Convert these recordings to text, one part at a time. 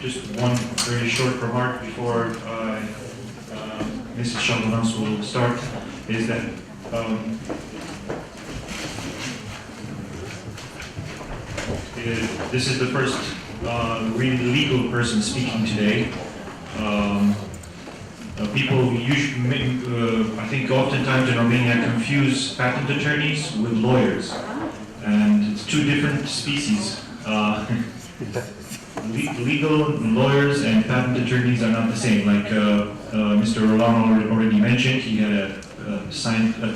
just one very short remark before Mrs. Chardonnens will start, is that this is the first really legal person speaking today. People usually, I think oftentimes in Romania, confuse patent attorneys with lawyers, and it's two different species. Legal lawyers and patent attorneys are not the same. Like Mr. Roland already mentioned, he had a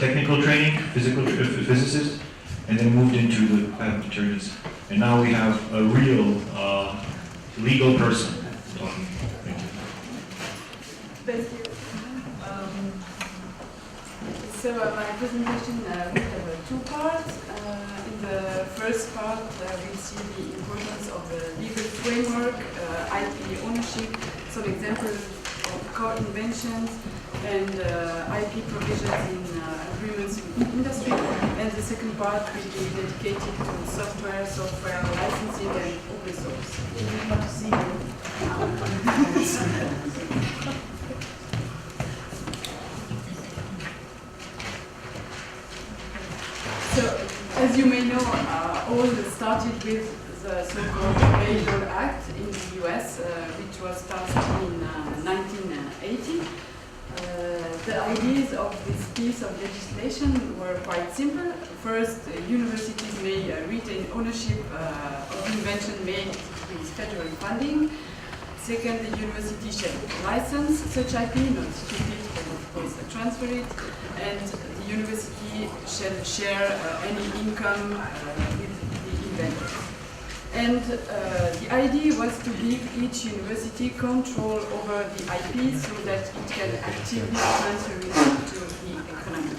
technical training, physicist, and then moved into the patent attorneys. And now we have a real legal person talking. Thank you. Thank you. So my presentation will have two parts. In the first part, we'll see the importance of the legal framework, IP ownership, some examples of core inventions, and IP provisions in agreements with industry. And the second part will be dedicated to software licensing, and open source. We want to see you. So, as you may know, all started with the so-called Bayh-Dole Act in the US, which was passed in 1980. The ideas of this piece of legislation were quite simple. First, universities may retain ownership of invention made with federal funding. Second, the university shall license such IP, not keep it, but of course transfer it. And the university shall share any income with the inventors. And the idea was to give each university control over the IP so that it can actively transfer it to the economy.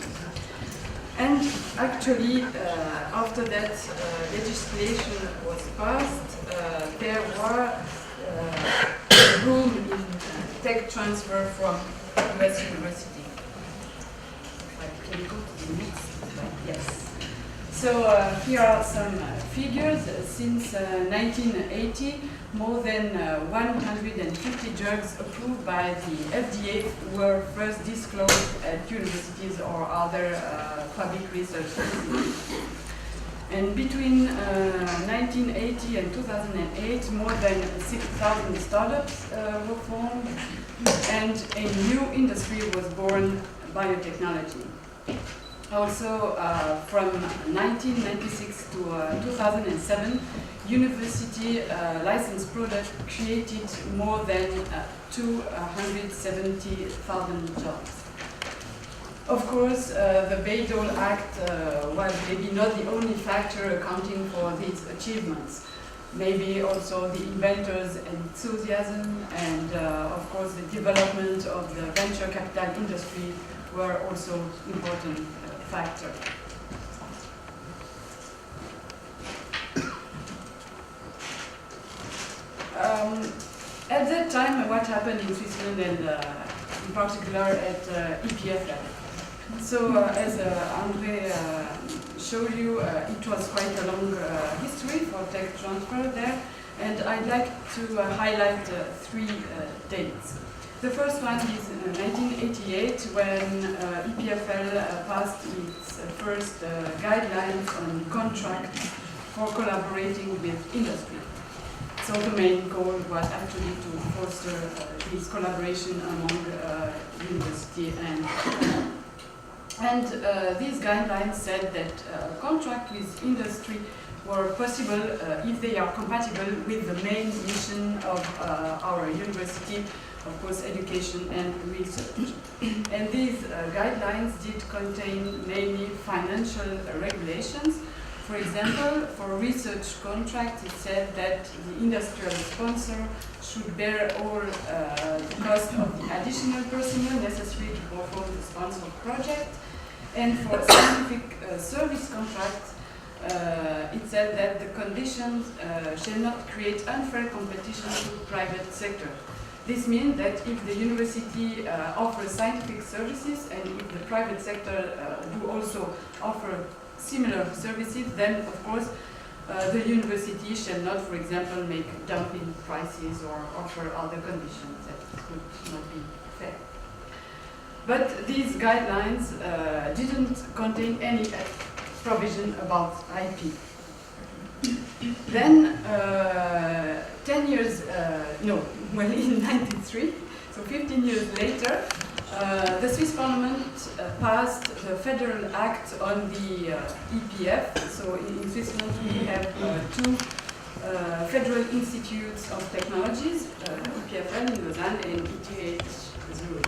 And actually, after that legislation was passed, there were room in tech transfer from US university. Can you go to the next slide? Yes. So here are some figures. Since 1980, more than 150 drugs approved by the FDA were first disclosed at universities or other public research institutes. And between 1980 and 2008, more than 6,000 startups were formed, and a new industry was born, biotechnology. Also, from 1996 to 2007, university licensed products created more than 270,000 jobs. Of course, the Bayh-Dole Act was maybe not the only factor accounting for these achievements. Maybe also the inventors' enthusiasm and, of course, the development of the venture capital industry were also important factors. At that time, what happened in Switzerland and in particular at EPFL? So, as André showed you, it was quite a long history for tech transfer there, and I'd like to highlight three dates. The first one is 1988, when EPFL passed its first guidelines on contracts for collaborating with industry. So the main goal was actually to foster this collaboration among university and these guidelines said that contract with industry were possible if they are compatible with the main mission of our university, of course, education and research. And these guidelines did contain mainly financial regulations. For example, for research contracts, it said that the industrial sponsor should bear all the cost of the additional personnel necessary to perform the sponsored project. And for scientific service contracts, it said that the conditions shall not create unfair competition to the private sector. This means that if the university offers scientific services and if the private sector do also offer similar services, then of course the university shall not, for example, make dumping prices or offer other conditions that would not be fair. But these guidelines didn't contain any provision about IP. Then, 10 years, in 93, so 15 years later, the Swiss Parliament passed the Federal Act on the EPF. So in Switzerland we have two Federal Institutes of Technologies, EPFL in Lausanne and ETH Zurich.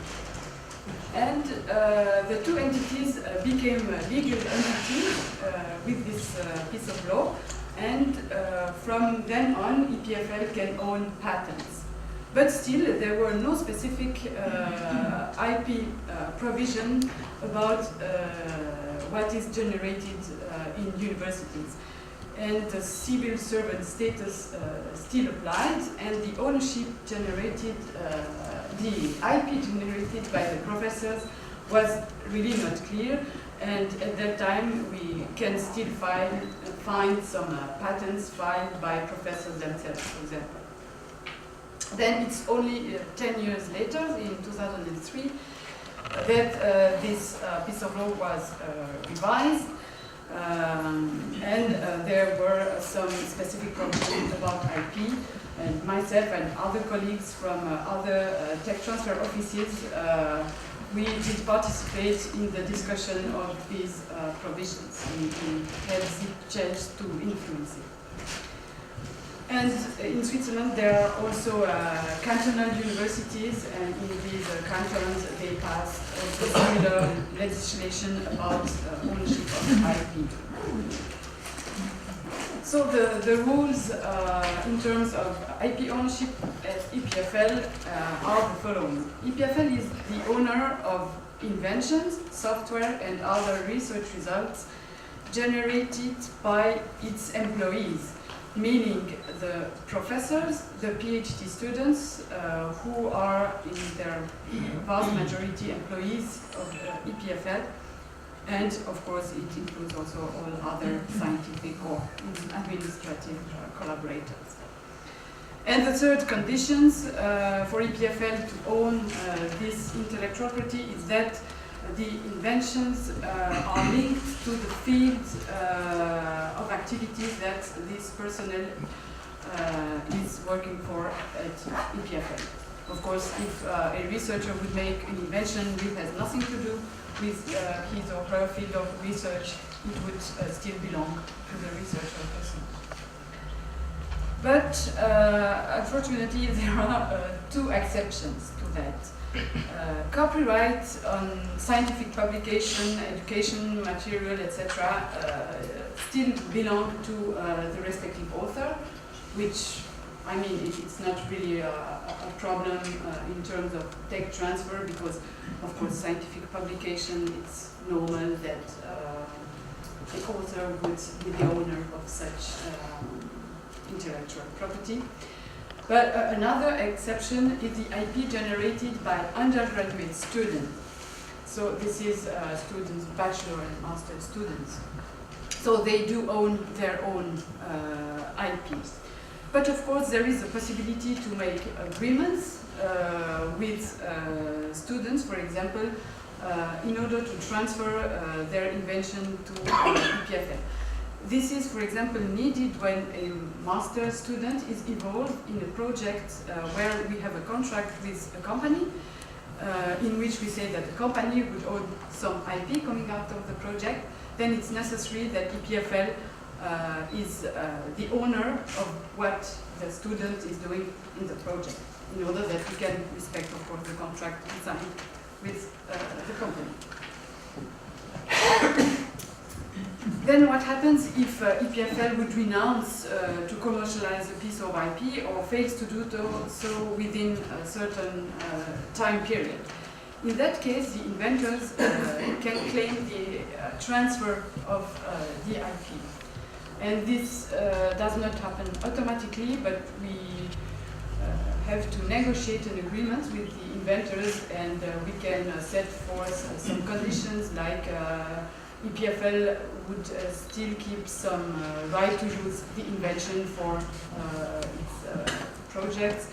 And the two entities became legal entities with this piece of law, and from then on EPFL can own patents. But still, there were no specific IP provision about what is generated in universities. And the civil servant status still applied, and the ownership generated, the IP generated by the professors was really not clear. And at that time, we can still find some patents filed by professors themselves, for example. Then it's only 10 years later, in 2003, that this piece of law was revised, and there were some specific provisions about IP. And myself and other colleagues from other tech transfer offices, we did participate in the discussion of these provisions and helped it change to influence it. And in Switzerland, there are also cantonal universities, and in these cantons, they pass also similar legislation about ownership of IP. So the rules in terms of IP ownership at EPFL are the following. EPFL is the owner of inventions, software, and other research results generated by its employees, meaning the professors, the PhD students, who are in their vast majority employees of EPFL, and of course it includes also all other scientific or administrative collaborators. And the third conditions for EPFL to own this intellectual property is that the inventions are linked to the field of activities that this personnel is working for at EPFL. Of course, if a researcher would make an invention which has nothing to do with his or her field of research, it would still belong to the researcher person. But unfortunately, there are two exceptions to that. Copyright on scientific publication, education, material, etc. Still belong to the respective author, which, I mean, it's not really a problem in terms of tech transfer, because, of course, scientific publication, it's normal that the author would be the owner of such intellectual property. But another exception is the IP generated by undergraduate students. So this is students, bachelor and master students. So they do own their own IPs. But of course there is a possibility to make agreements with students, for example, in order to transfer their invention to EPFL. This is, for example, needed when a master student is involved in a project where we have a contract with a company, in which we say that the company would own some IP coming out of the project. Then it's necessary that EPFL is the owner of what the student is doing in the project, in order that we can respect, of course, the contract signed with the company. Then what happens if EPFL would renounce to commercialize a piece of IP or fails to do so within a certain time period? In that case, the inventors can claim the transfer of the IP. And this does not happen automatically, but we have to negotiate an agreement with the inventors, and we can set forth some conditions like EPFL would still keep some right to use the invention for its projects,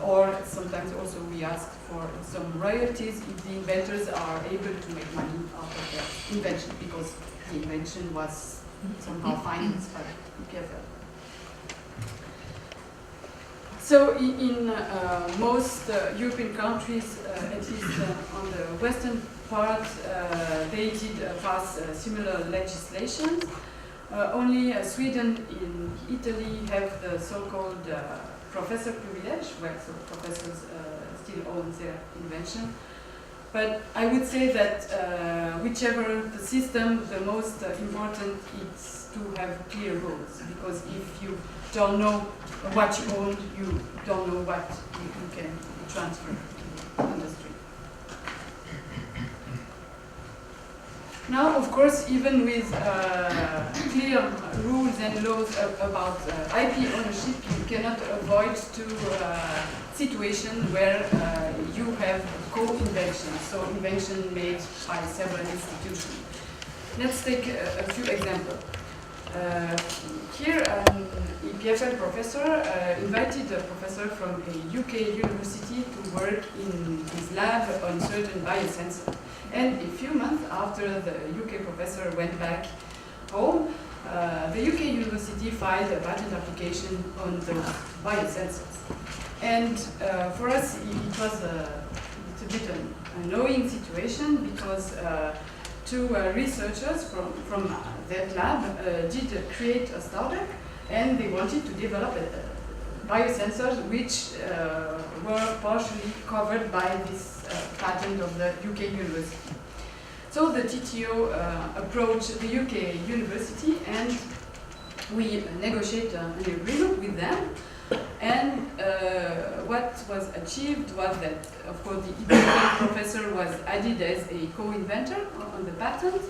or sometimes also we ask for some royalties if the inventors are able to make money out of their invention, because the invention was somehow financed by EPFL. So in most European countries, at least on the western part, they did pass similar legislation. Only Sweden and Italy have the so-called professor privilege, where so professors still own their invention. But I would say that whichever the system, the most important is to have clear rules, because if you don't know what you own, you don't know what you can transfer to the industry. Now, of course, even with clear rules and laws about IP ownership, you cannot avoid to situation where you have co-invention, so invention made by several institutions. Let's take a few examples. Here, an EPFL professor invited a professor from a UK university to work in his lab on certain biosensors. And a few months after the UK professor went back home, the UK university filed a patent application on the biosensors. And for us, it was it's a bit an annoying situation, because two researchers from that lab did create a startup, and they wanted to develop biosensors which were partially covered by this patent of the UK university. So the TTO approached the UK university, and we negotiated an agreement with them. And what was achieved was that, of course, the EPFL professor was added as a co-inventor on the patent.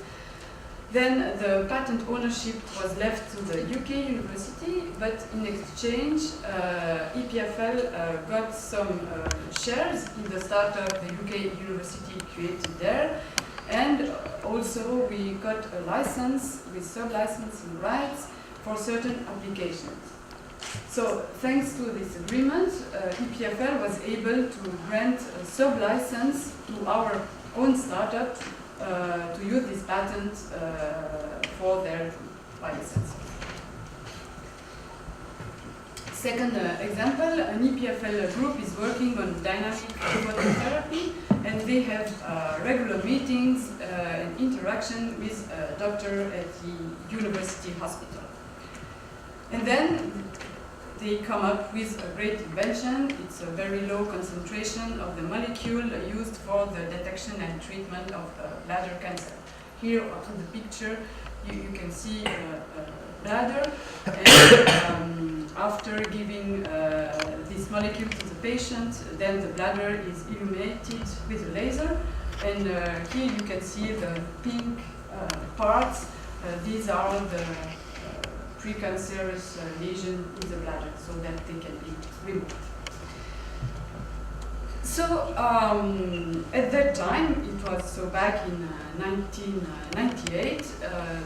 Then the patent ownership was left to the UK university, but in exchange, EPFL got some shares in the startup the UK university created there, and also we got a license with sub-licensing rights for certain applications. So thanks to this agreement, EPFL was able to grant a sub-license to our own startup to use this patent for their biosensor. Second example, an EPFL group is working on dynamic phototherapy, and they have regular meetings and interaction with a doctor at the university hospital. And then they come up with a great invention. It's a very low concentration of the molecule used for the detection and treatment of bladder cancer. Here on the picture, you can see a bladder, and after giving this molecule to the patient, then the bladder is illuminated with a laser, and here you can see the pink parts. These are the precancerous lesion in the bladder, so that they can be removed. So at that time, it was so back in 1998,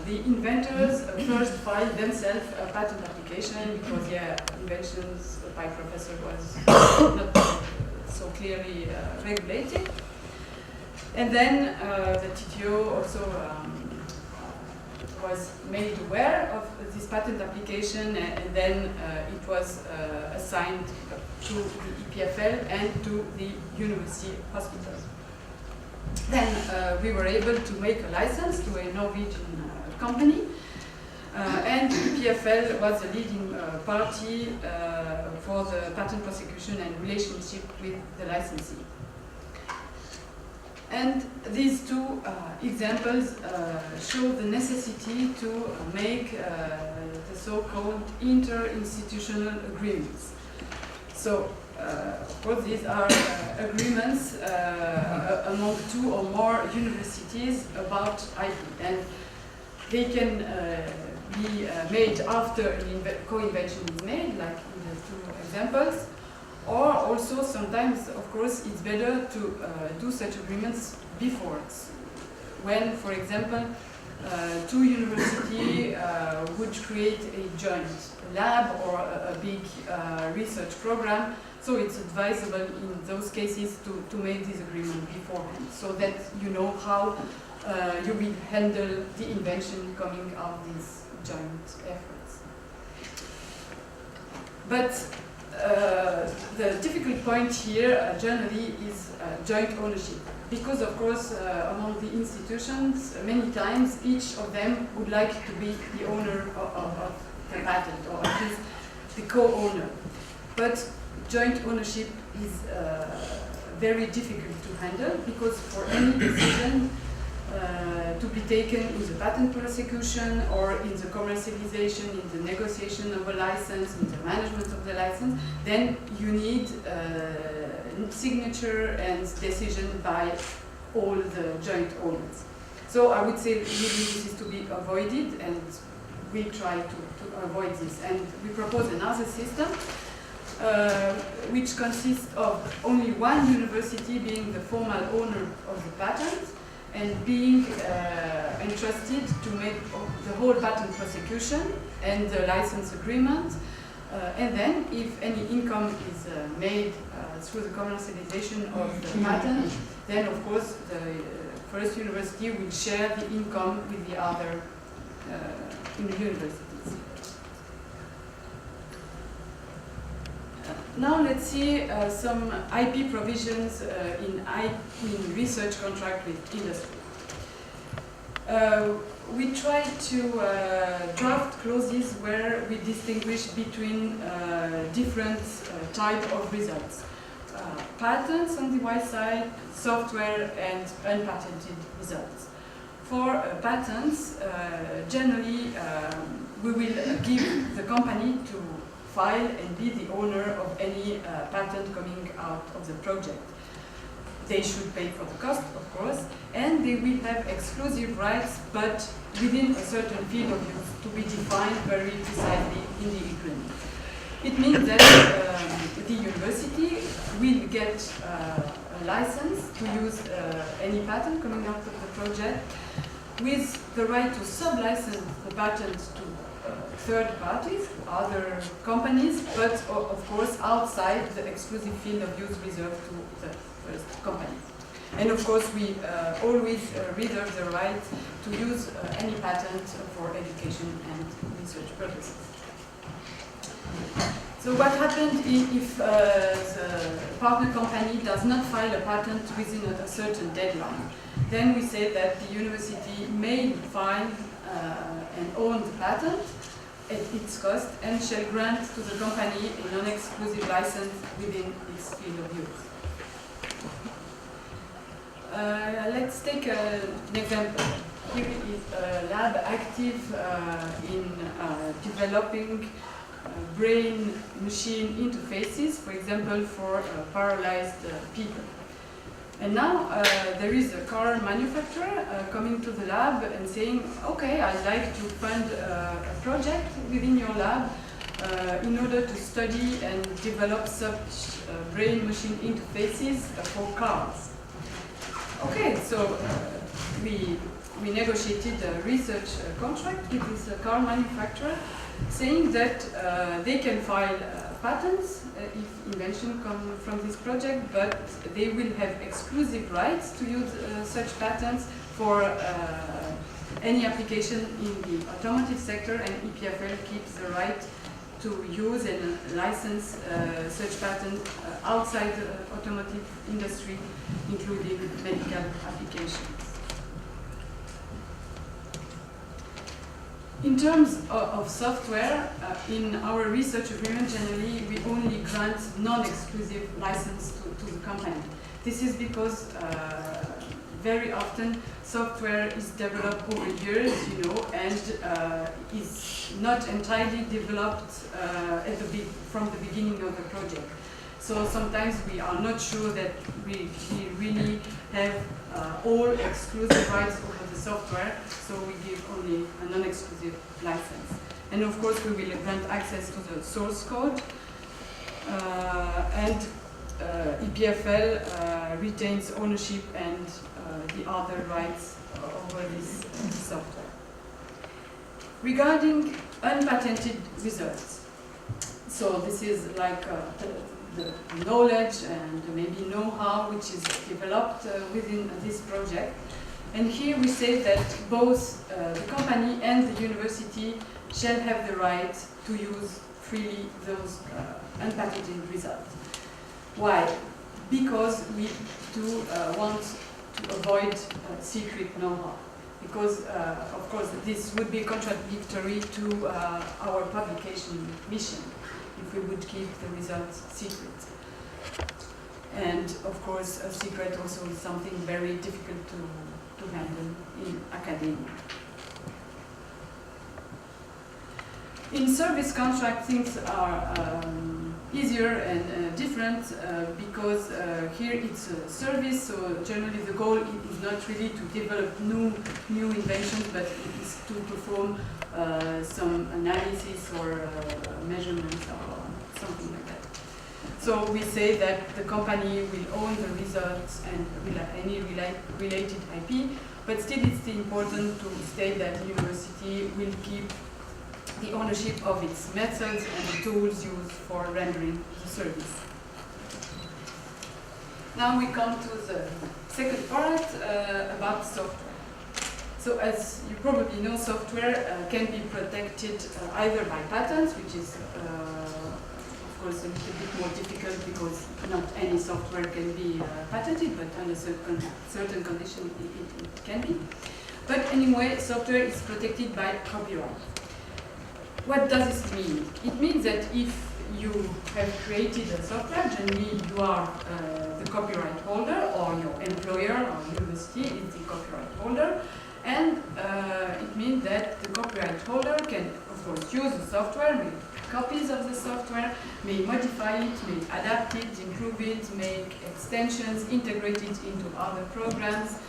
the inventors first filed themselves a patent application, because inventions by professor was not so clearly regulated. And then the TTO also was made aware of this patent application, and then it was assigned to the EPFL and to the university hospitals. Then we were able to make a license to a Norwegian company, and EPFL was the leading party for the patent prosecution and relationship with the licensee. And these two examples show the necessity to make the so-called interinstitutional agreements. So, of course, these are agreements among two or more universities about IP, and they can be made after a co-invention is made, like in the two examples. Or also sometimes, of course, it's better to do such agreements before. when, for example, two universities would create a joint lab or a big research program. So it's advisable in those cases to make this agreement beforehand, so that you know how you will handle the invention coming out of these joint efforts. But the difficult point here generally is joint ownership, because of course among the institutions many times each of them would like to be the owner of the patent, or at least the co-owner. But joint ownership is very difficult to handle, because for any decision to be taken in the patent prosecution or in the commercialization, in the negotiation of a license, in the management of the license, then you need signature and decision by all the joint owners. So I would say really this is to be avoided, and we try to avoid this. And we propose another system which consists of only one university being the formal owner of the patent and being entrusted to make the whole patent prosecution and the license agreement. And then if any income is made through the commercialization of the patent, then of course the first university will share the income with the other universities. Now let's see some IP provisions in research contract with industry. We try to draft clauses where we distinguish between different types of results. Patents on the one side, software and unpatented results. For patents, generally we will give the company to file and be the owner of any patent coming out of the project. They should pay for the cost, of course, and they will have exclusive rights, but within a certain field of use to be defined very precisely in the agreement. It means that the university will get a license to use any patent coming out of the project, with the right to sub-license the patent to third parties, other companies, but of course outside the exclusive field of use reserved to the first company. And of course we always reserve the right to use any patent for education and research purposes. So what happens if the partner company does not file a patent within a certain deadline? Then we say that the university may file and own the patent at its cost and shall grant to the company a non-exclusive license within its field of use. Let's take an example. Here is a lab active in developing brain-machine interfaces, for example, for paralyzed people. And now there is a car manufacturer coming to the lab and saying, okay, I'd like to fund a project within your lab in order to study and develop such brain-machine interfaces for cars. Okay, so we negotiated a research contract with this car manufacturer, saying that they can file patents if invention come from this project, but they will have exclusive rights to use such patents for any application in the automotive sector, and EPFL keeps the right to use and license such patents outside the automotive industry, including medical applications. In terms of software, in our research agreement, generally, we only grant non-exclusive license to the company. This is because very often software is developed over years, you know, and is not entirely developed from the beginning of the project. So sometimes we are not sure that we really have all exclusive rights over the software, so we give only a non-exclusive license. And of course we will grant access to the source code, and EPFL retains ownership and the other rights over this software. Regarding unpatented results, so this is like the knowledge and maybe know-how which is developed within this project. And here we say that both the company and the university shall have the right to use freely those unpatented results. Why? Because we do want to avoid secret know-how. Because, of course, this would be contradictory to our publication mission if we would keep the results secret. And, of course, a secret also is something very difficult to handle in academia. In service contract, things are easier and different because here it's a service, so generally the goal is not really to develop new inventions, but it is to perform some analysis or measurements or something like that. So we say that the company will own the results and any related IP, but still it's important to state that the university will keep the ownership of its methods and the tools used for rendering the service. Now we come to the second part about software. So as you probably know, software can be protected either by patents, which is of course a little bit more difficult because not any software can be patented, but under certain conditions it can be. But anyway, software is protected by copyright. What does this mean? It means that if you have created a software, generally you are the copyright holder, or your employer or university is the copyright holder, and it means that the copyright holder can, of course, use the software, make copies of the software, may modify it, may adapt it, improve it, make extensions, integrate it into other programs,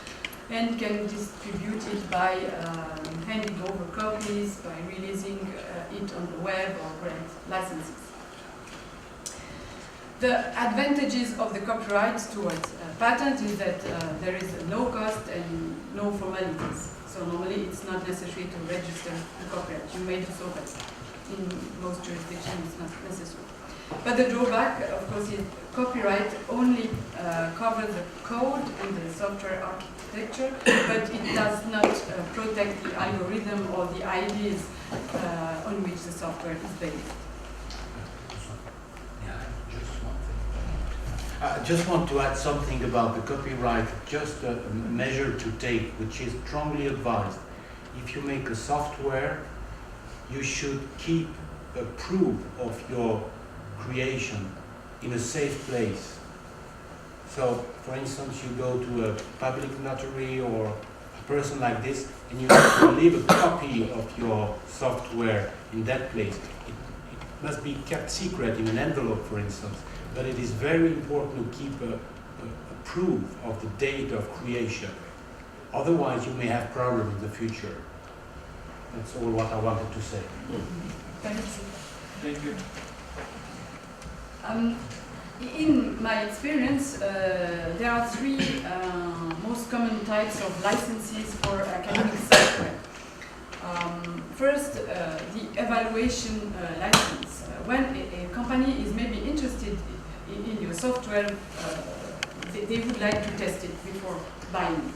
and can distribute it by handing over copies, by releasing it on the web or grant licenses. The advantages of the copyright towards patent is that there is no cost and no formalities. So normally it's not necessary to register the copyright. You may do so, but in most jurisdictions it's not necessary. But the drawback, of course, is copyright only covers the code and the software architecture, but it does not protect the algorithm or the ideas on which the software is based. I just want to add something about the copyright, just a measure to take, which is strongly advised. If you make a software, you should keep a proof of your creation in a safe place. So, for instance, you go to a public notary or a person like this, and you have to leave a copy of your software in that place. It must be kept secret in an envelope, for instance, but it is very important to keep a proof of the date of creation. Otherwise, you may have problems in the future. That's all what I wanted to say. Thank you. Thank you. In my experience, there are three most common types of licenses for academic software. First, the evaluation license. When a company is maybe interested in your software, they would like to test it before buying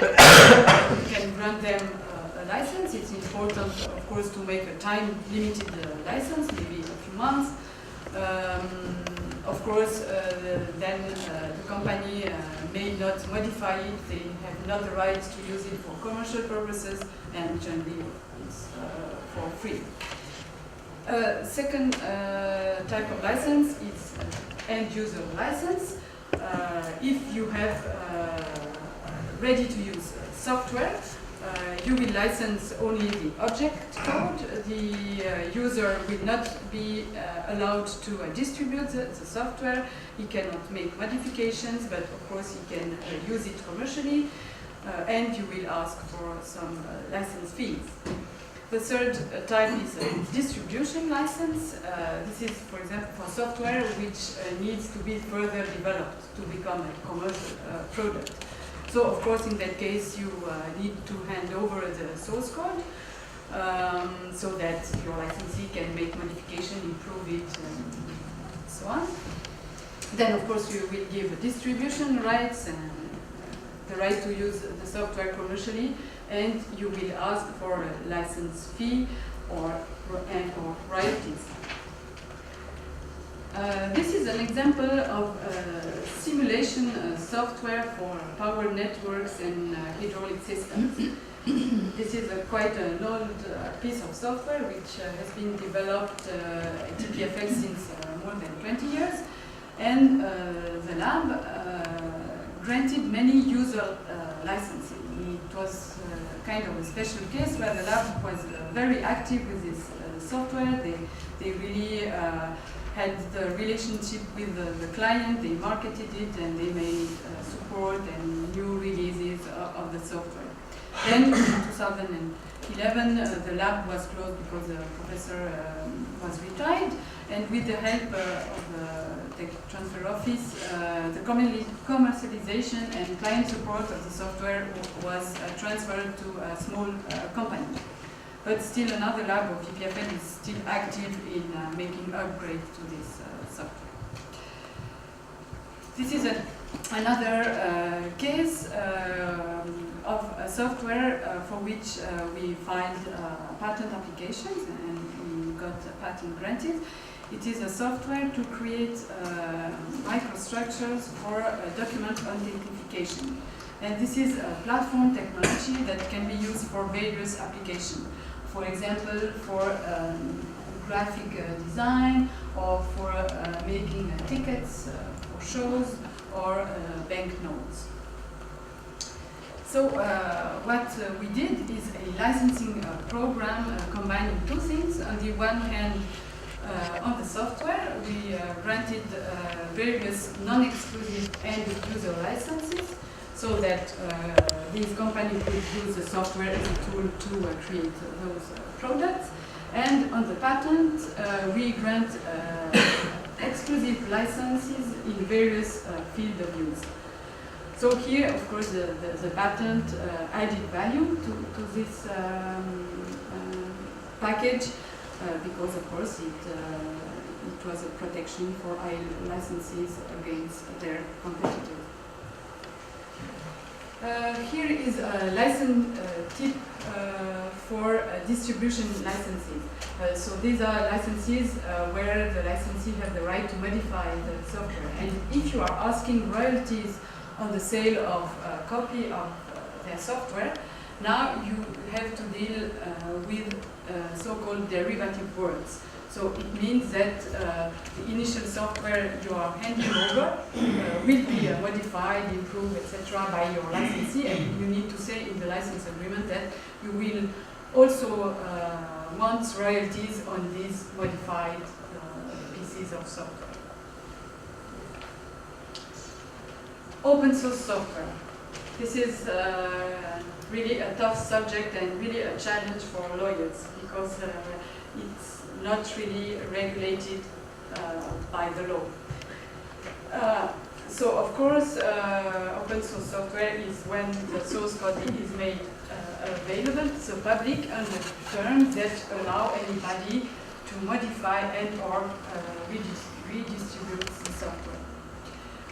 it. You can grant them a license. It's important, of course, to make a time-limited license, maybe a few months. Of course, then the company may not modify it. They have not the right to use it for commercial purposes, and generally it's for free. Second type of license is end-user license. If you have ready-to-use software, you will license only the object code. The user will not be allowed to distribute the software. He cannot make modifications, but of course he can use it commercially, and you will ask for some license fees. The third type is a distribution license. This is, for example, for software which needs to be further developed to become a commercial product. So of course in that case you need to hand over the source code so that your licensee can make modification, improve it, and so on. Then of course you will give distribution rights and the right to use the software commercially, and you will ask for a license fee or royalties. This is an example of simulation software for power networks and hydraulic systems. This is quite an old piece of software which has been developed at EPFL since more than 20 years, and the lab granted many user licenses. It was kind of a special case where the lab was very active with this software. They really had the relationship with the client, they marketed it, and they made support and new releases of the software. Then in 2011 the lab was closed because the professor was retired, and with the help of the Tech Transfer Office, the commercialization and client support of the software was transferred to a small company. But still another lab of EPFL is still active in making upgrades to this software. This is another case of a software for which we filed patent applications and we got a patent granted. It is a software to create microstructures for document authentication. And this is a platform technology that can be used for various applications. For example, for graphic design, or for making tickets for shows, or banknotes. So what we did is a licensing program combining two things. On the one hand, on the software, we granted various non-exclusive end-user licenses so that these companies could use the software as a tool to create those products. And on the patent, we grant exclusive licenses in various fields of use. So here, of course, the patent added value to this package because, of course, it was a protection for licensees against their competitors. Here is a license tip for distribution licenses. So these are licenses where the licensee has the right to modify the software. And if you are asking royalties on the sale of a copy of their software, now you have to deal with so-called derivative works. So it means that the initial software you are handing over will be modified, improved, etc. by your licensee, and you need to say in the license agreement that you will also want royalties on these modified pieces of software. Open source software. This is really a tough subject and really a challenge for lawyers because it's not really regulated by the law. So of course, open source software is when the source code is made available, so public, under terms that allow anybody to modify and or redistribute the software.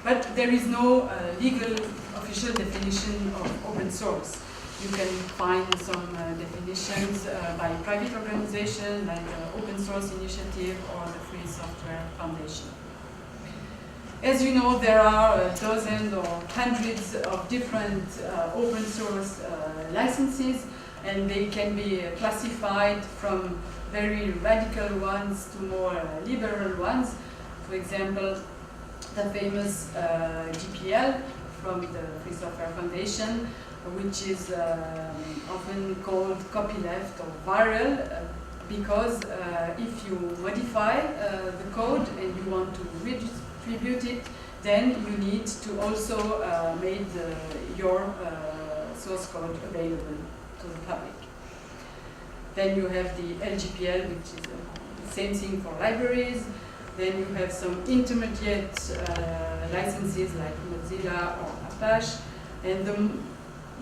But there is no legal official definition of open source. You can find some definitions by private organizations like the Open Source Initiative or the Free Software Foundation. As you know, there are dozens or hundreds of different open source licenses, and they can be classified from very radical ones to more liberal ones. For example, the famous GPL from the Free Software Foundation, which is often called copyleft or viral, because if you modify the code and you want to redistribute it, then you need to also make your source code available to the public. Then you have the LGPL, which is the same thing for libraries. Then you have some intermediate licenses like Mozilla or Apache. And the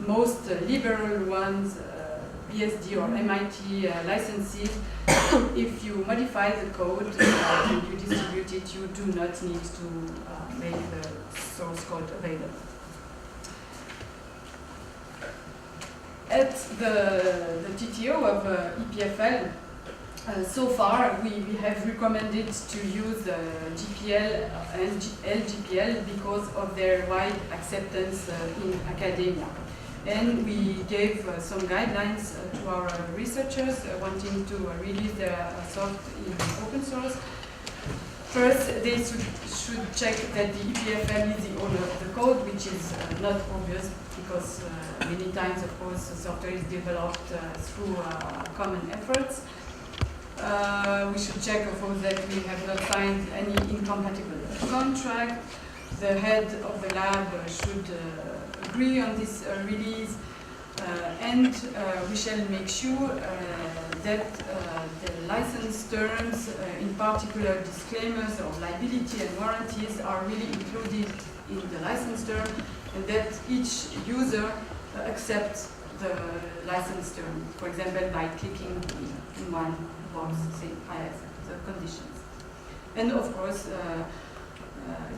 most liberal ones, BSD or MIT licenses, if you modify the code and you distribute it, you do not need to make the source code available. At the TTO of EPFL, so far we have recommended to use GPL and LGPL because of their wide acceptance in academia. And we gave some guidelines to our researchers wanting to release their soft in open source. First, they should check that the EPFL is the owner of the code, which is not obvious because many times, of course, the software is developed through common efforts. We should check, of course, that we have not signed any incompatible contract. The head of the lab should agree on this release, and we shall make sure that the license terms, in particular disclaimers of liability and warranties, are really included in the license term, and that each user accepts the license term, for example, by clicking in one box, saying I accept the conditions. And of course,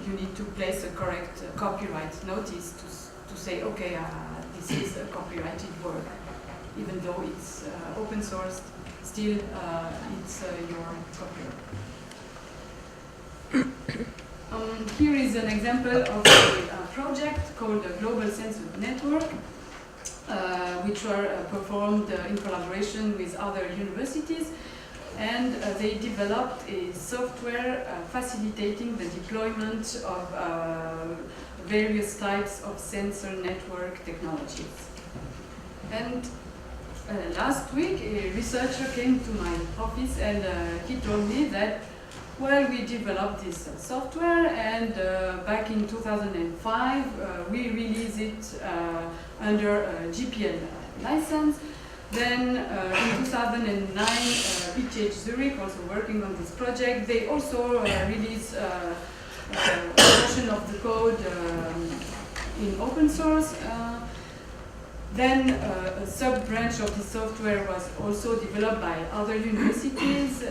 you need to place a correct copyright notice to say, okay, this is a copyrighted work. Even though it's open source, still it's your copyright. Here is an example of a project called the Global Sensor Network, which were performed in collaboration with other universities. And they developed a software facilitating the deployment of various types of sensor network technologies. And last week, a researcher came to my office and he told me that, well, we developed this software, and back in 2005, we released it under a GPL license. Then in 2009, ETH Zurich, also working on this project, they also released a version of the code in open source. Then a sub-branch of the software was also developed by other universities,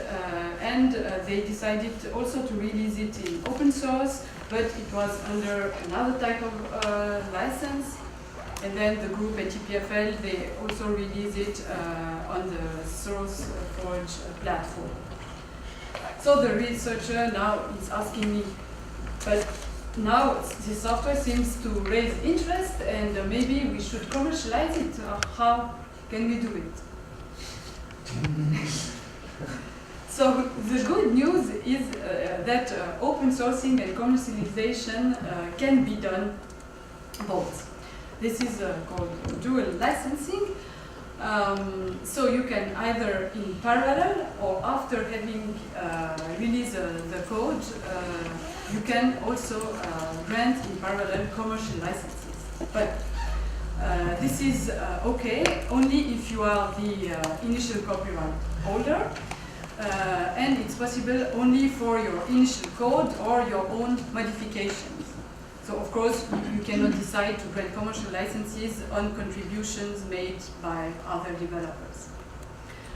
and they decided also to release it in open source, but it was under another type of license. And then the group at EPFL, they also released it on the SourceForge platform. So the researcher now is asking me, but now the software seems to raise interest, and maybe we should commercialize it. How can we do it? So the good news is that open sourcing and commercialization can be done both. This is called dual licensing. So you can either in parallel or after having released the code, you can also grant in parallel commercial licenses. But this is okay only if you are the initial copyright holder, and it's possible only for your initial code or your own modifications. So of course, you cannot decide to grant commercial licenses on contributions made by other developers.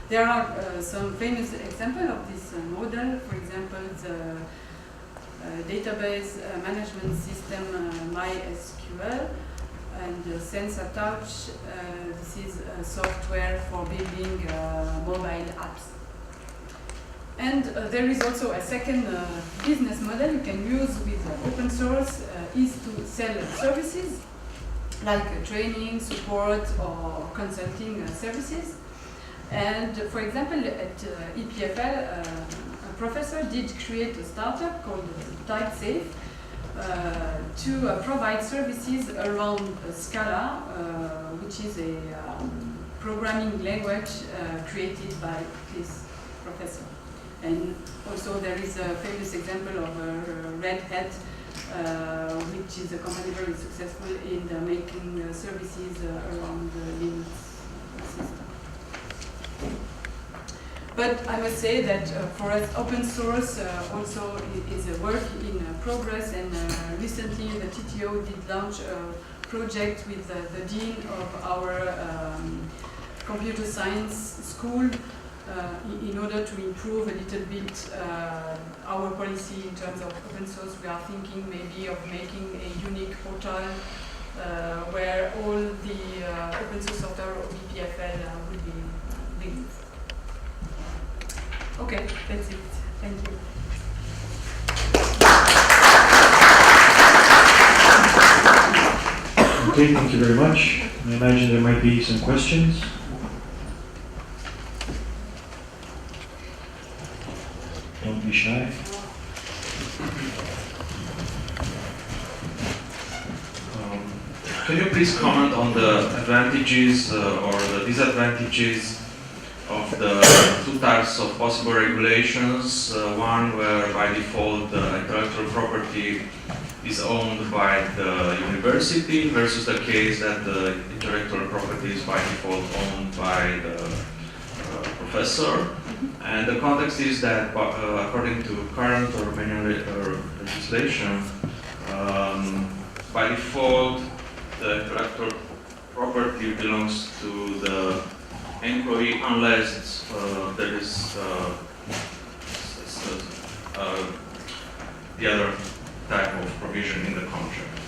There are some famous examples of this model. For example, the database management system MySQL and SensorTouch. This is software for building mobile apps. And there is also a second business model you can use with open source, is to sell services like training, support, or consulting services. And for example, at EPFL, a professor did create a startup called TypeSafe to provide services around Scala, which is a programming language created by this professor. And also there is a famous example of Red Hat, which is a company very successful in making services around the Linux system. But I must say that for us, open source also is a work in progress, and recently the TTO did launch a project with the dean of our computer science school in order to improve a little bit our policy in terms of open source. We are thinking maybe of making a unique portal where all the open source software of EPFL will be linked. Okay, that's it. Thank you. Okay, thank you very much. I imagine there might be some questions. Don't be shy. Can you please comment on the advantages or the disadvantages of the two types of possible regulations? One where by default the intellectual property is owned by the university versus the case that the intellectual property is by default owned by the professor. And the context is that according to current or manual legislation, by default the intellectual property belongs to the employee unless there is the other type of provision in the contract.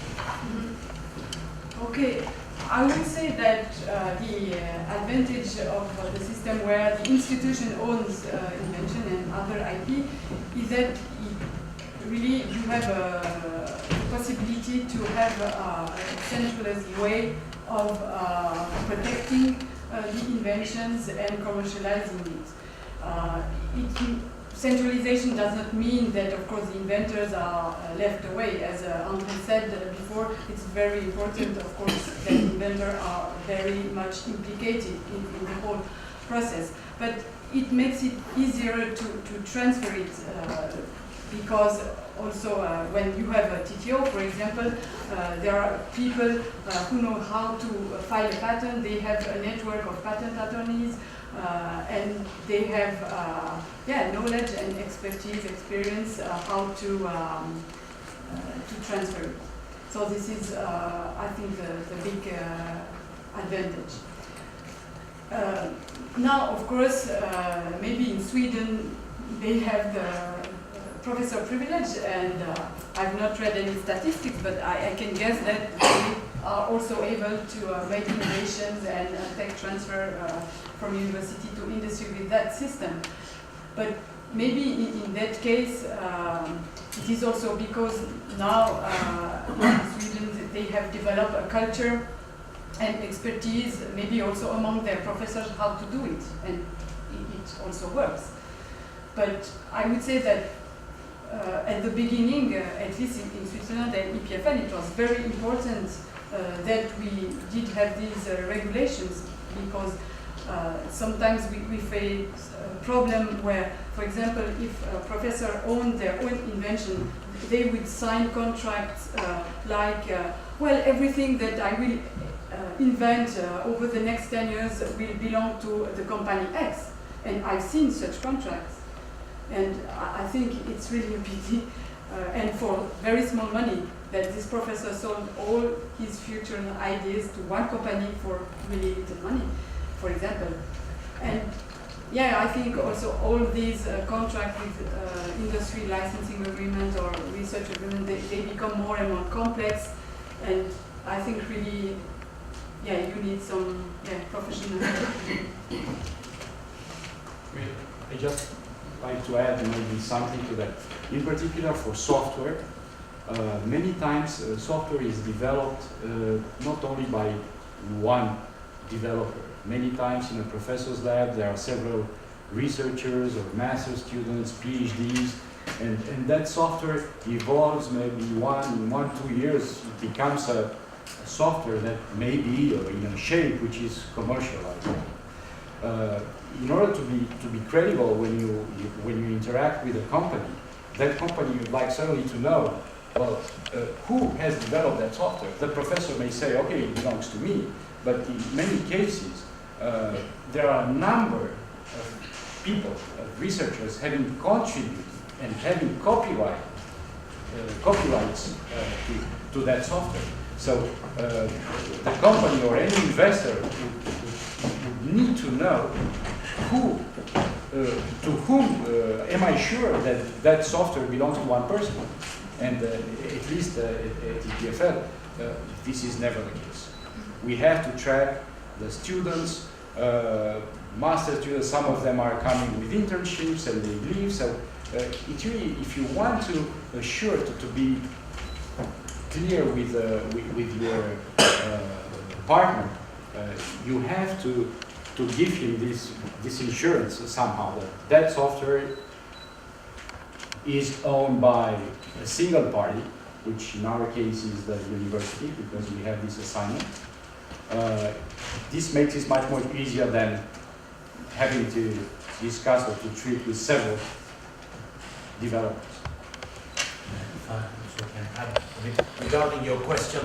Okay, I would say that the advantage of the system where the institution owns invention and other IP is that really you have a possibility to have a centralized way of protecting the inventions and commercializing it. Centralization does not mean that, of course, the inventors are left away. As Andre said before, it's very important, of course, that inventors are very much implicated in the whole process. But it makes it easier to transfer it because also when you have a TTO, for example, there are people who know how to file a patent. They have a network of patent attorneys. And they have knowledge and expertise, experience how to transfer it. So this is, I think, the big advantage. Now, of course, maybe in Sweden they have the professor privilege, and I've not read any statistics, but I can guess that they are also able to make innovations and tech transfer from university to industry with that system. But maybe in that case, it is also because now in Sweden they have developed a culture and expertise, maybe also among their professors, how to do it, and it also works. But I would say that at the beginning, at least in Switzerland and EPFL, it was very important that we did have these regulations, because sometimes we face a problem where, for example, if a professor owned their own invention, they would sign contracts well, everything that I will invent over the next 10 years will belong to the company X. And I've seen such contracts. And I think it's really a pity, and for very small money, that this professor sold all his future ideas to one company for really little money, for example. And yeah, I think also all these contracts with industry licensing agreement or research agreement, they become more and more complex, and I think really, you need some professional help. I just like to add maybe something to that. In particular for software, many times software is developed not only by one developer. Many times in a professor's lab there are several researchers or master students, PhDs, and that software evolves maybe in 1-2 years. It becomes a software that may be in a shape which is commercialized. In order to be credible when you interact with a company, that company would like certainly to know, well, who has developed that software? The professor may say, okay, it belongs to me, but in many cases, there are a number of people, of researchers, having contributed and having copyrights to that software. So the company or any investor would need to know to whom am I sure that that software belongs to one person. And at least at EPFL, this is never the case. We have to track the students, master students, some of them are coming with internships and they leave. So it really, if you want to assure to be clear with your partner, you have to give him this insurance somehow that software is owned by a single party, which in our case is the university, because we have this assignment. This makes it much more easier than having to discuss or to treat with several developers. Regarding your question,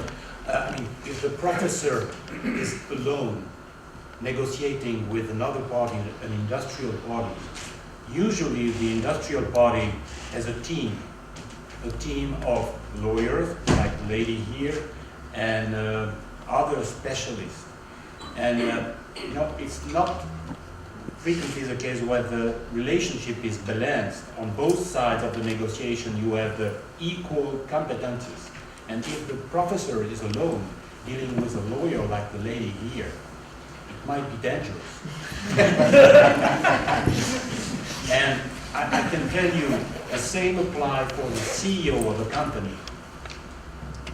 if the professor is alone negotiating with another party, an industrial party, usually the industrial party has a team of lawyers, like the lady here, and other specialists. And it's not frequently the case where the relationship is balanced. On both sides of the negotiation, you have the equal competencies. And if the professor is alone, dealing with a lawyer like the lady here, it might be dangerous. And I can tell you, the same applies for the CEO of a company.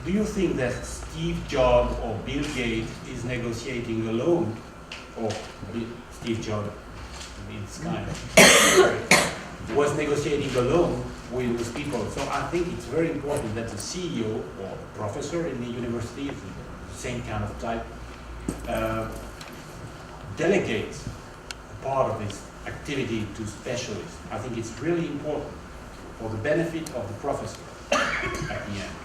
Do you think that Steve Jobs or Bill Gates is negotiating alone? Or Steve Jobs, it's kind of, was negotiating alone with people. So I think it's very important that the CEO or professor in the university, the same kind of type, delegates part of his activity to specialists. I think it's really important for the benefit of the professor at the end.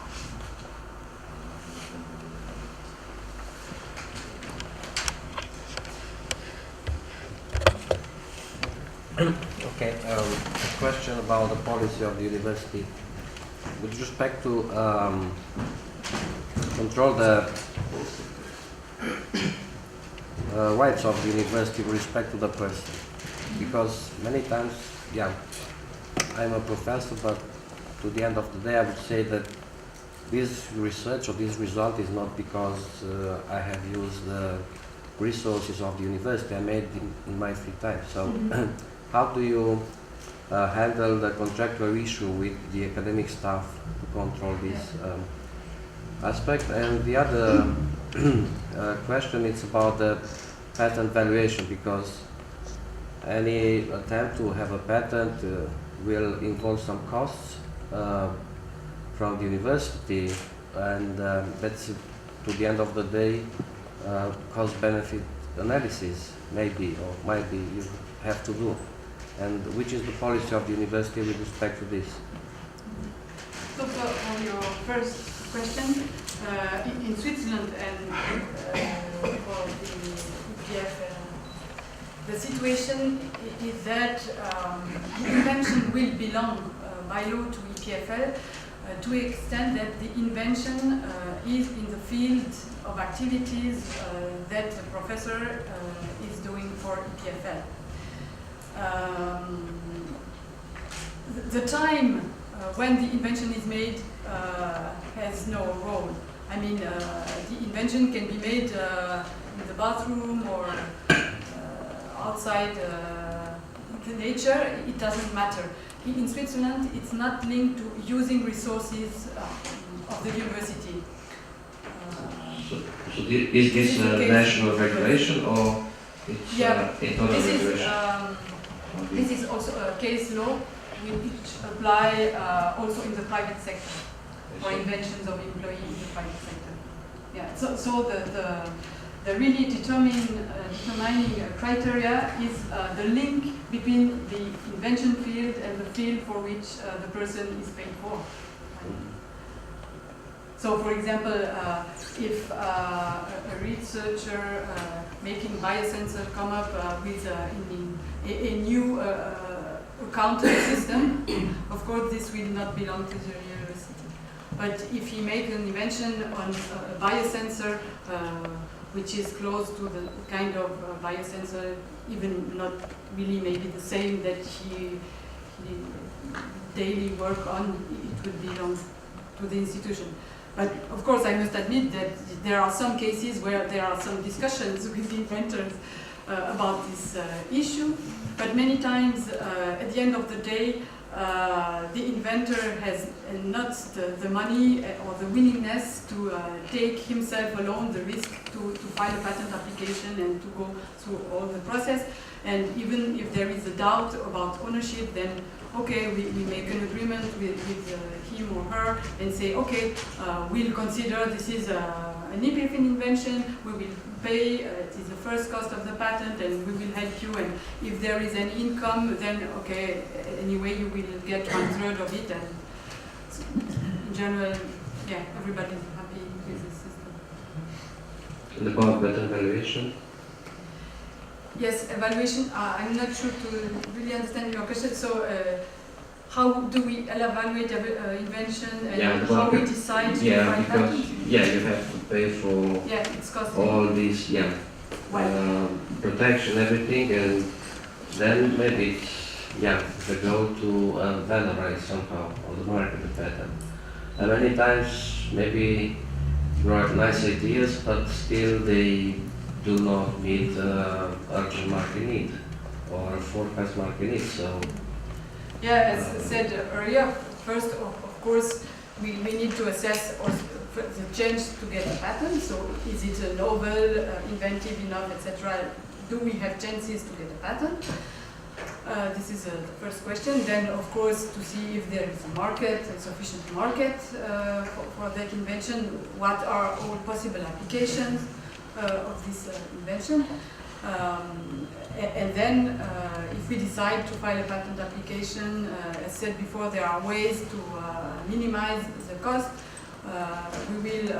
Okay, a question about the policy of the university. With respect to control the rights of the university with respect to the person. Because many times, I'm a professor, but to the end of the day I would say that this research or this result is not because I have used the resources of the university I made in my free time. So how do you handle the contractual issue with the academic staff to control this aspect? And the other question is about the patent valuation, because any attempt to have a patent will involve some costs from the university, and that's to the end of the day cost-benefit analysis maybe or might be you have to do. And which is the policy of the university with respect to this? So for your first question, in Switzerland and for the EPFL, the situation is that the invention will belong by law to EPFL to the extent that the invention is in the field of activities that the professor is doing for EPFL. The time when the invention is made has no role. I mean, the invention can be made in the bathroom or outside the nature, it doesn't matter. In Switzerland, it's not linked to using resources of the university. So is this a national regulation or it's internal regulation? This is also a case law which apply also in the private sector for inventions of employees in the private sector. Yeah. So the really determining criteria is the link between the invention field and the field for which the person is paid for. So, for example, if a researcher making biosensor come up with a new accounting system, of course this will not belong to the university. but if he makes an invention on a biosensor, which is close to the kind of biosensor, even not really maybe the same that he daily work on, it would belong to the institution. But of course, I must admit that there are some cases where there are some discussions with the inventors about this issue. But many times, at the end of the day, the inventor has not the money or the willingness to take himself alone the risk to file a patent application and to go through all the process. And even if there is a doubt about ownership, then okay, we make an agreement with him or her and say, okay, we'll consider this is an EPFL invention, we will pay, it is the first cost of the patent, and we will help you, and if there is any income, then okay, anyway you will get 1/3 of it, and in general, yeah, everybody is happy with the system. And about patent valuation? Yes, evaluation, I'm not sure to really understand your question, so how do we evaluate invention and how we decide to find patent? Yeah, you have to pay for it's costly. all these, protection, everything, and then maybe it's the goal to valorize somehow on the market the patent. And many times maybe you have nice ideas, but still they do not meet urgent market need or forecast market need. So yeah, as I said earlier, first of course we need to assess the chance to get a patent. So is it a novel, inventive enough, etc. Do we have chances to get a patent? This is the first question. Then, of course, to see if there is a market, a sufficient market for that invention. What are all possible applications of this invention? And then, if we decide to file a patent application, as said before, there are ways to minimize the cost. We will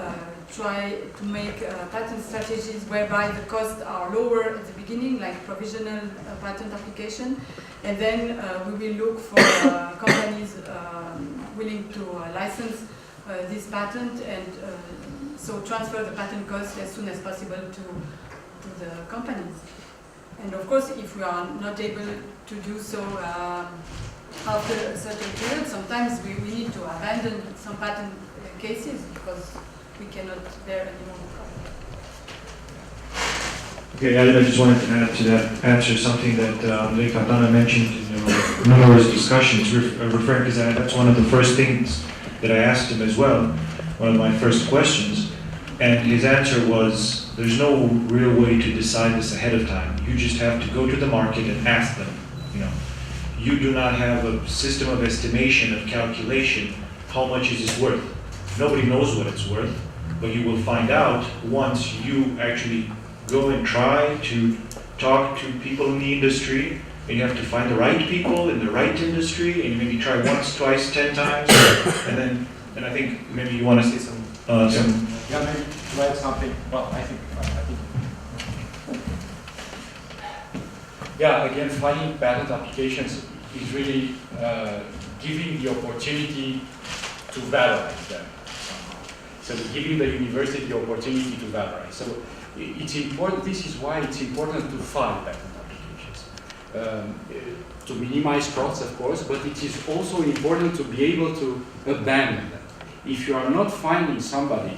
try to make patent strategies whereby the costs are lower at the beginning, like provisional patent application, and then we will look for companies willing to license this patent, and so transfer the patent cost as soon as possible to the companies. And of course, if we are not able to do so after a certain period, sometimes we need to abandon some patent cases because we cannot bear anymore. Okay, I just wanted to add to that answer something that Lake Adana mentioned in numerous discussions, referring to that. That's one of the first things that I asked him as well, one of my first questions. And his answer was, there's no real way to decide this ahead of time. You just have to go to the market and ask them. You do not have a system of estimation, of calculation, how much is this worth. Nobody knows what it's worth, but you will find out once you actually go and try to talk to people in the industry, and you have to find the right people in the right industry, and you maybe try once, twice, 10 times, and I think maybe you want to say some. Yeah, maybe to add something. Well, I think. Yeah, again, filing patent applications is really giving the opportunity to valorize them. So giving the university the opportunity to valorize. So it's important. This is why it's important to file patent applications. To minimize costs, of course, but it is also important to be able to abandon them. If you are not finding somebody,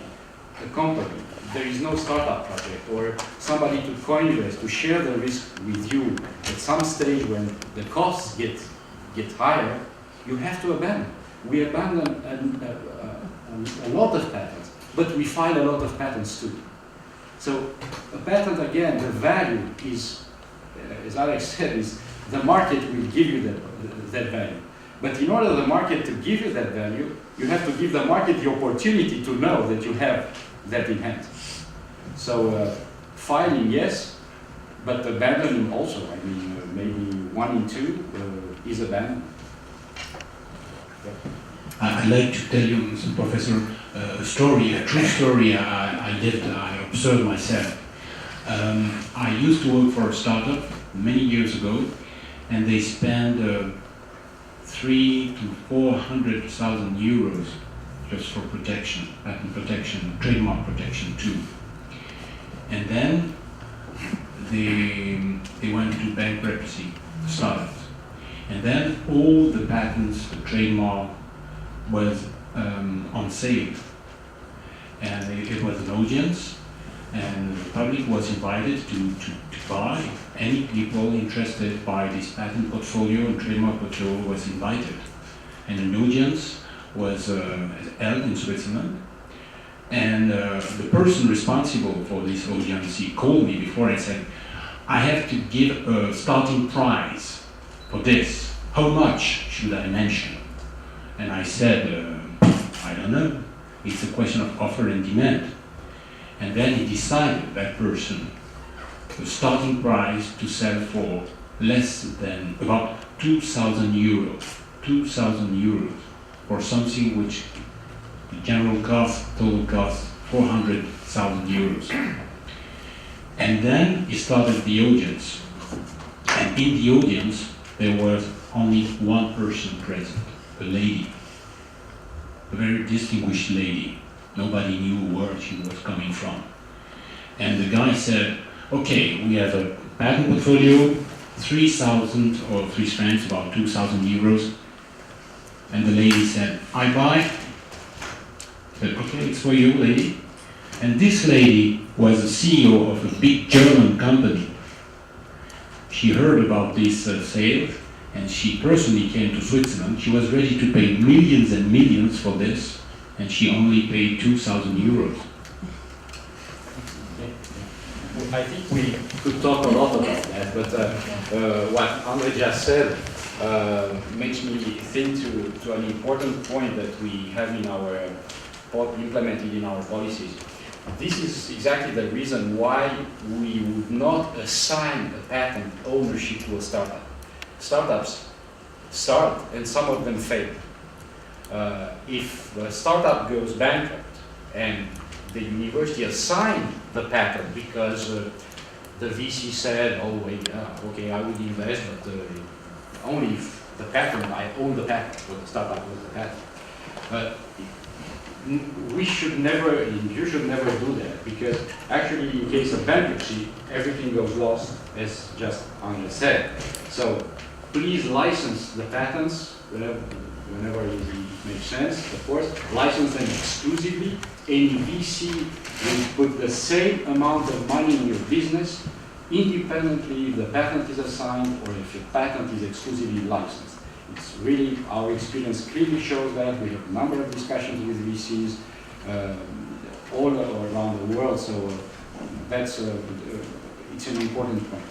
a company, there is no startup project or somebody to co-invest, to share the risk with you at some stage when the costs get higher, you have to abandon. We abandon a lot of patents, but we file a lot of patents too. So a patent, again, the value is, as Alex said, is the market will give you that value. But in order for the market to give you that value, you have to give the market the opportunity to know that you have that in hand. So filing, yes, but abandoning also. I mean, maybe 1 in 2 is abandoned. I'd like to tell you, Mr. Professor, a story, a true story I observed myself. I used to work for a startup many years ago, and they spent 300,000 to 400,000 euros just for protection, patent protection, trademark protection too. And then they went into bankruptcy, the startups. And then all the patents, the trademark was on sale. And it was an audience, and the public was invited to buy. Any people interested by this patent portfolio and trademark portfolio was invited. And an audience was held in Switzerland. And the person responsible for this audience, he called me before and said, I have to give a starting price for this. How much should I mention? And I said, I don't know. It's a question of offer and demand. And then he decided, that person, the starting price to sell for less than about 2,000 euros. 2,000 euros for something which the general cost, total cost, 400,000 euros. And then he started the audience. And in the audience, there was only one person present, a lady. A very distinguished lady. Nobody knew where she was coming from. And the guy said, okay, we have a patent portfolio, 3,000 or Swiss francs, about 2,000 euros. And the lady said, I buy. I said, okay, it's for you, lady. And this lady was the CEO of a big German company. She heard about this sale, and she personally came to Switzerland. She was ready to pay millions and millions for this, and she only paid 2,000 euros. I think we could talk a lot about that, but what Andre just said makes me think to an important point that we have in our implemented in our policies. This is exactly the reason why we would not assign a patent ownership to a startup. Startups start and some of them fail. If a startup goes bankrupt and the university assigned the patent because the VC said, oh wait, okay, I would invest, but only if the patent, I own the patent, or the startup owns the patent. We should never, you should never do that, because actually in case of bankruptcy, everything goes lost, as just Andre said. So please license the patents whenever it makes sense, of course. License them exclusively. Any VC will put the same amount of money in your business, independently if the patent is assigned or if your patent is exclusively licensed. It's really, our experience clearly shows that. We have a number of discussions with VCs all around the world, so that's it's an important point.